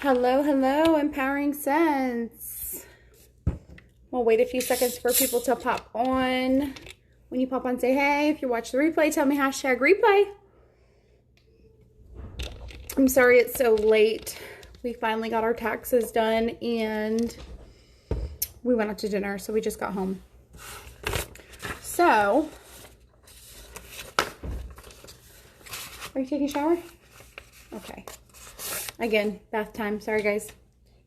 Hello, hello, Empowering Sense. We'll wait a few seconds for people to pop on. When you pop on, say hey. If you watch the replay, tell me hashtag replay. I'm sorry it's so late. We finally got our taxes done and we went out to dinner, so we just got home. So, are you taking a shower? Okay. Again, bath time. Sorry, guys.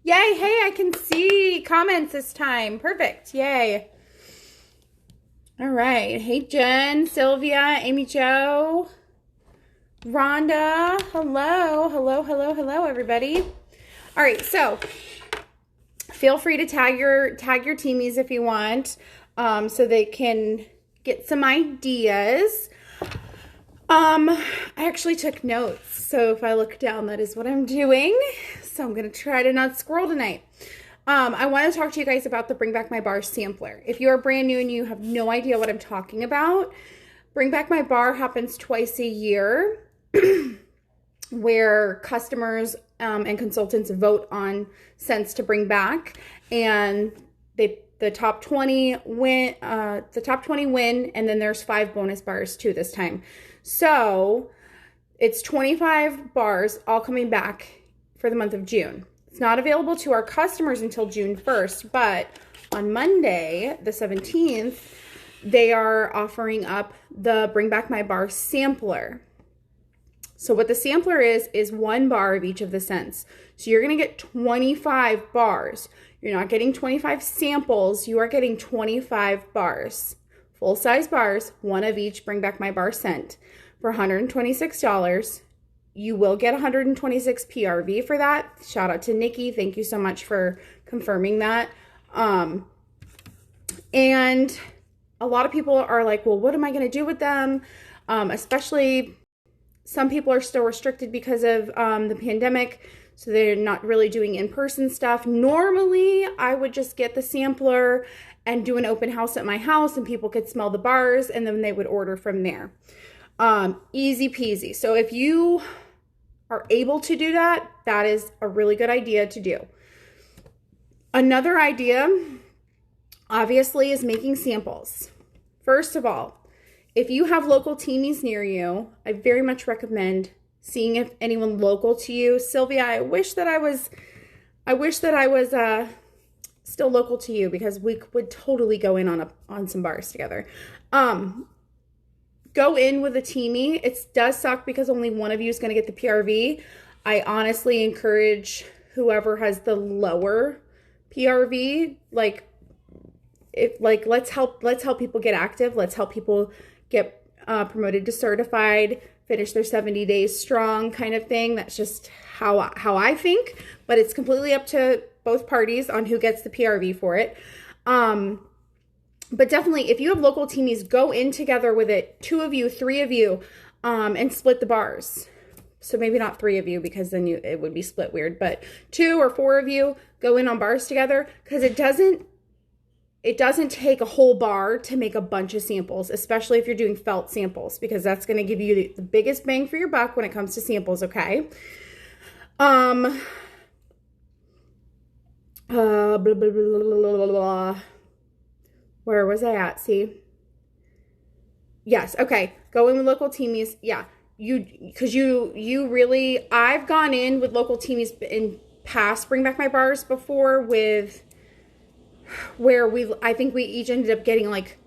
Yay. Hey, I can see comments this time. Perfect. Yay. All right. Hey, Jen, Sylvia, Amy Jo, Rhonda. Hello. Hello, hello, hello, everybody. All right. So, feel free to tag your teamies if you want, so they can get some ideas. I actually took notes, so if I look down, that is what I'm doing. So I'm going to try to not scroll tonight. I want to talk to you guys about the Bring Back My Bar sampler. If you are brand new and you have no idea what I'm talking about, Bring Back My Bar happens twice a year where customers and consultants vote on scents to bring back, and the top 20 win, and then there's 5 bonus bars too this time. So it's 25 bars all coming back for the month of June. It's not available to our customers until June 1st, but on Monday, the 17th, they are offering up the Bring Back My Bar sampler. So what the sampler is 1 bar of each of the scents. So you're going to get 25 bars. You're not getting 25 samples. You are getting 25 bars. Full-size bars, 1 of each Bring Back My Bar scent for $126. You will get 126 PRV for that. Shout out to Nikki. Thank you so much for confirming that. And a lot of people are like, well, what am I going to do with them? Especially some people are still restricted because of the pandemic, so they're not really doing in-person stuff. Normally, I would just get the sampler and do an open house at my house, and people could smell the bars, and then they would order from there. Easy peasy. So if you are able to do that, that is a really good idea to do. Another idea, obviously, is making samples. First of all, if you have local teamies near you, I very much recommend seeing if anyone local to you. Sylvia, I wish that I was still local to you, because we would totally go in on some bars together. Go in with a teamie. It does suck because only one of you is going to get the PRV. I honestly encourage whoever has the lower PRV, let's help people get active. Let's help people get promoted to certified, finish their 70 days strong kind of thing. That's just how I think, but it's completely up to both parties on who gets the PRV for it. But definitely, if you have local teamies, go in together with it. 2 of you, 3 of you, and split the bars. So maybe not 3 of you, because then it would be split weird, but 2 or 4 of you go in on bars together, because it doesn't take a whole bar to make a bunch of samples, especially if you're doing felt samples, because that's going to give you the biggest bang for your buck when it comes to samples, okay? Blah, blah, blah, blah, blah, blah. Where was I at? See? Yes, okay. Go in with local teamies. Yeah, because you really, I've gone in with local teamies in past Bring Back My Bars before where I think we each ended up getting like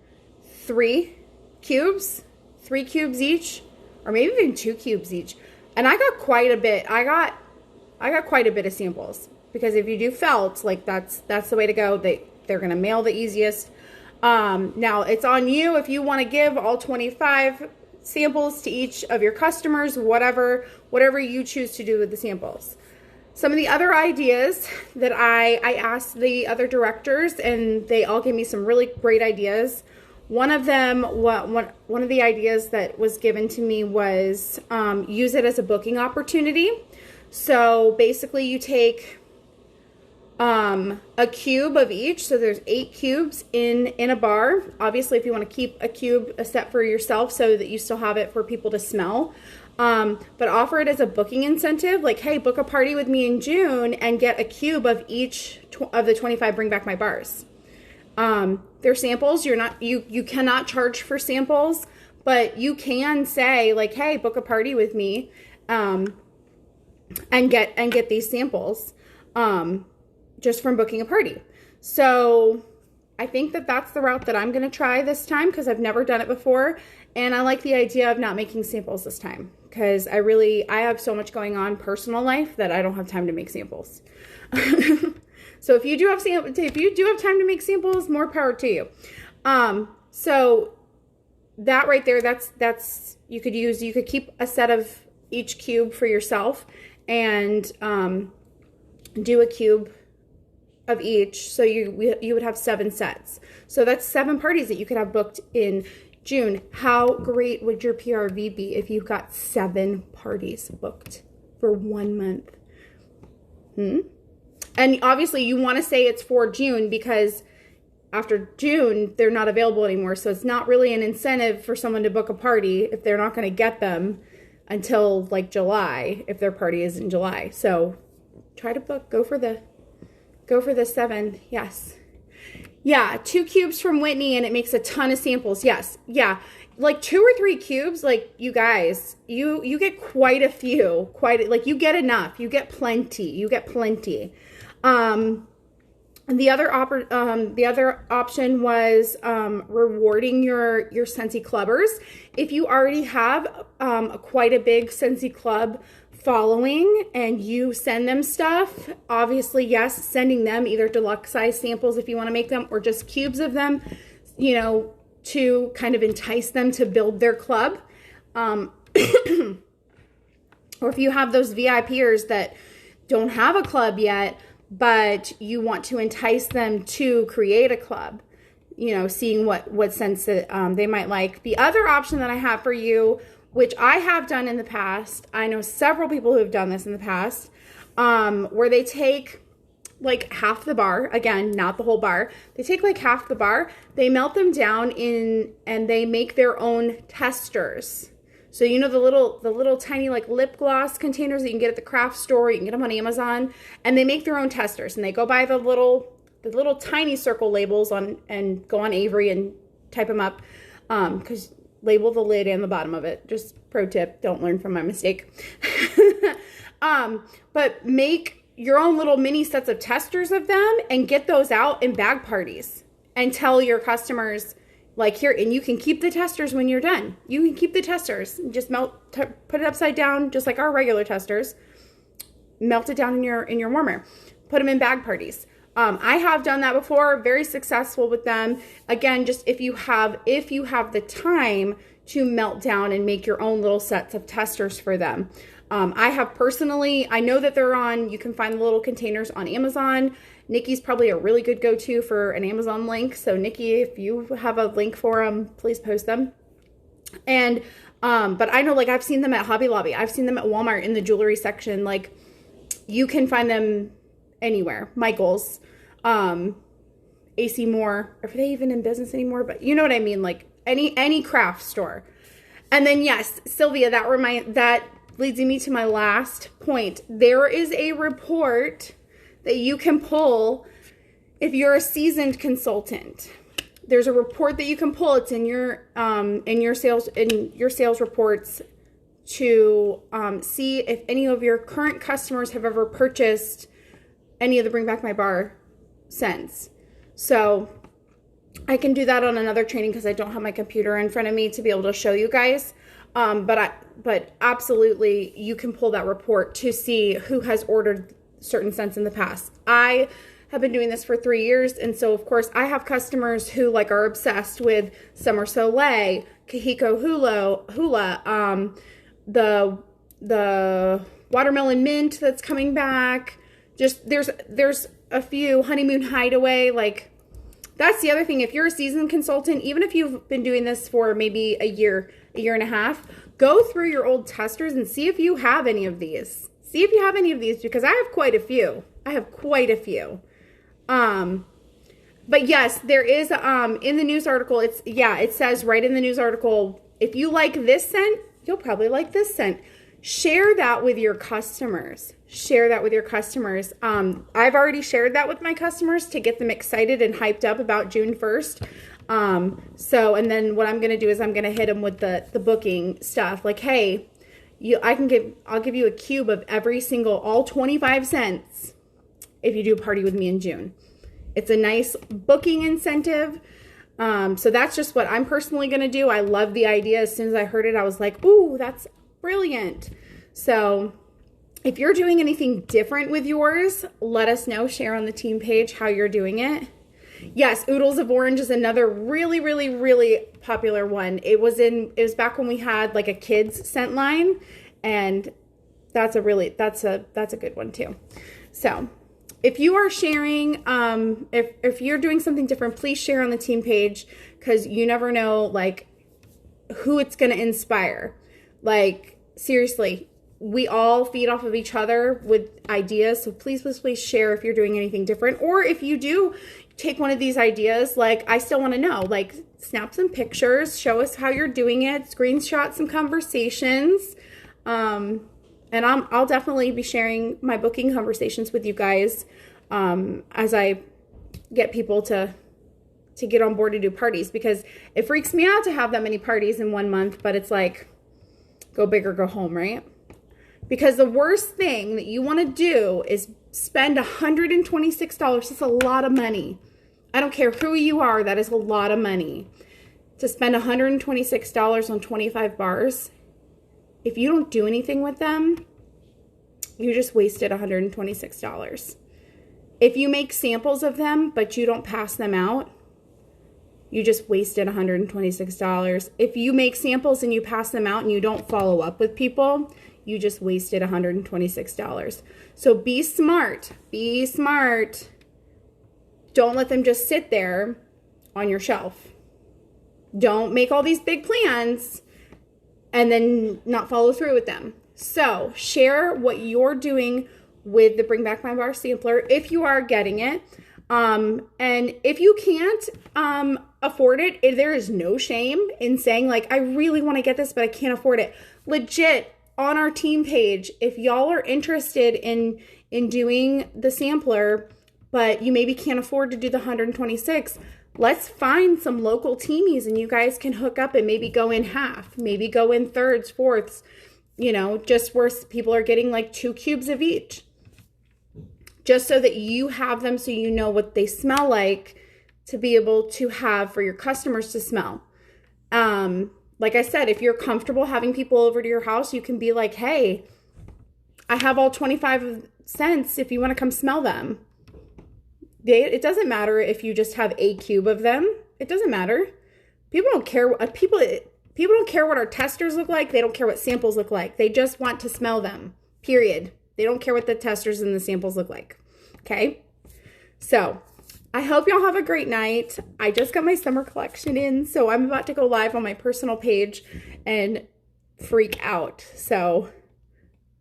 3 cubes each, or maybe even 2 cubes each. And I got quite a bit. I got quite a bit of samples, because if you do felt, that's the way to go. They're going to mail the easiest. Now it's on you if you want to give all 25 samples to each of your customers, whatever you choose to do with the samples. Some of the other ideas that I asked the other directors, and they all gave me some really great ideas. One of them, one of the ideas that was given to me was use it as a booking opportunity. So basically you take a cube of each, so there's 8 cubes in a bar. Obviously, if you want to keep a cube a set for yourself so that you still have it for people to smell, But offer it as a booking incentive, like, hey, book a party with me in June and get a cube of each of the 25 Bring Back My bars. They're samples. You cannot charge for samples, but you can say like, hey, book a party with me, and get these samples, just from booking a party. So I think that that's the route that I'm going to try this time, because I've never done it before. And I like the idea of not making samples this time, because I have so much going on personal life that I don't have time to make samples. So if you do have time to make samples, more power to you. So that right there, that's you could keep a set of each cube for yourself, and do a cube of each. So you would have 7 sets. So that's 7 parties that you could have booked in June. How great would your PRV be if you got 7 parties booked for 1 month? And obviously you want to say it's for June, because after June, they're not available anymore. So it's not really an incentive for someone to book a party if they're not going to get them until like July, if their party is in July. So try to book, go for the 7. Yes. Yeah. 2 cubes from Whitney and it makes a ton of samples. Yes. Yeah. Like 2 or 3 cubes, like you guys, you get quite a few, like you get enough, you get plenty. The other option was rewarding your Scentsy Clubbers. If you already have quite a big Scentsy Club following and you send them stuff, obviously, yes, sending them either deluxe size samples if you want to make them, or just cubes of them, to kind of entice them to build their club. Or if you have those VIPers that don't have a club yet, but you want to entice them to create a club, seeing what scents that they might like. The other option that I have for you, which I have done in the past, I know several people who have done this in the past, where they take like half the bar, again, not the whole bar. They take like half the bar, they melt them down and they make their own testers. So the little tiny like lip gloss containers that you can get at the craft store, you can get them on Amazon, and they make their own testers, and they go by the little tiny circle labels and go on Avery and type them up, because label the lid and the bottom of it. Just pro tip, don't learn from my mistake. But make your own little mini sets of testers of them and get those out in bag parties and tell your customers, like, here, and you can keep the testers when you're done. You can keep the testers. Just put it upside down, just like our regular testers. Melt it down in your warmer. Put them in bag parties. I have done that before. Very successful with them. Again, just if you have the time to melt down and make your own little sets of testers for them. I have personally, I know that you can find the little containers on Amazon. Nikki's probably a really good go-to for an Amazon link. So Nikki, if you have a link for them, please post them. And, but I know, like, I've seen them at Hobby Lobby. I've seen them at Walmart in the jewelry section. Like, you can find them anywhere. Michael's, AC Moore. Are they even in business anymore? But you know what I mean? Like any craft store. And then, yes, Sylvia, that leads me to my last point. There is a report that you can pull if you're a seasoned consultant. There's a report that you can pull. It's in your sales reports to see if any of your current customers have ever purchased any of the Bring Back My Bar scents. So I can do that on another training because I don't have my computer in front of me to be able to show you guys. But absolutely, you can pull that report to see who has ordered certain scents in the past. I have been doing this for 3 years, and so of course I have customers who like are obsessed with Summer Soleil, Kahiko Hula, the watermelon mint that's coming back. Just there's a few, Honeymoon Hideaway. Like, that's the other thing. If you're a seasoned consultant, even if you've been doing this for maybe a year and a half, go through your old testers and see if you have any of these. See if you have any of these, because I have quite a few. But yes, there is in the news article, it says right in the news article, if you like this scent, you'll probably like this scent. Share that with your customers. Share that with your customers. I've already shared that with my customers to get them excited and hyped up about June 1st. And then what I'm going to do is I'm going to hit them with the booking stuff. Like, hey, I'll give you a cube of all 25 cents if you do a party with me in June. It's a nice booking incentive. So that's just what I'm personally going to do. I love the idea. As soon as I heard it, I was like, ooh, that's brilliant. So if you're doing anything different with yours, let us know. Share on the team page how you're doing it. Yes, Oodles of Orange is another really, really, really popular one. It was back when we had like a kids scent line, and that's a good one too. So if you are sharing, if you're doing something different, please share on the team page, because you never know like who it's going to inspire. Like, seriously, we all feed off of each other with ideas. So please, please, please share if you're doing anything different. Or if you do take one of these ideas, like, I still want to know, like, snap some pictures, show us how you're doing it, screenshot some conversations. And I'll definitely be sharing my booking conversations with you guys as I get people to get on board to do parties, because it freaks me out to have that many parties in 1 month, but it's like, go big or go home, right? Because the worst thing that you want to do is spend $126. That's a lot of money. I don't care who you are, that is a lot of money. To spend $126 on 25 bars, if you don't do anything with them, you just wasted $126. If you make samples of them, but you don't pass them out, you just wasted $126. If you make samples and you pass them out and you don't follow up with people, you just wasted $126. So be smart. Be smart. Don't let them just sit there on your shelf. Don't make all these big plans and then not follow through with them. So share what you're doing with the Bring Back My Bar sampler if you are getting it. And if you can't afford it, there is no shame in saying, like, I really want to get this, but I can't afford it. Legit, on our team page, if y'all are interested in doing the sampler, but you maybe can't afford to do the 126, let's find some local teamies and you guys can hook up and maybe go in half, maybe go in thirds, fourths, you know, just where people are getting like 2 cubes of each. Just so that you have them, so you know what they smell like, to be able to have for your customers to smell. Like I said, if you're comfortable having people over to your house, you can be like, hey, I have all 25 cents if you want to come smell them. It doesn't matter if you just have a cube of them. It doesn't matter. People don't care. People don't care what our testers look like. They don't care what samples look like. They just want to smell them, period. They don't care what the testers and the samples look like. Okay? So I hope y'all have a great night. I just got my summer collection in, so I'm about to go live on my personal page and freak out. So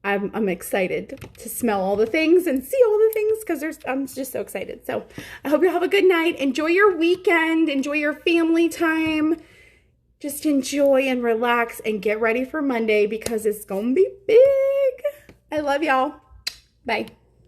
I'm excited to smell all the things and see all the things, because I'm just so excited. So I hope you have a good night. Enjoy your weekend. Enjoy your family time. Just enjoy and relax and get ready for Monday, because it's going to be big. I love y'all. Bye.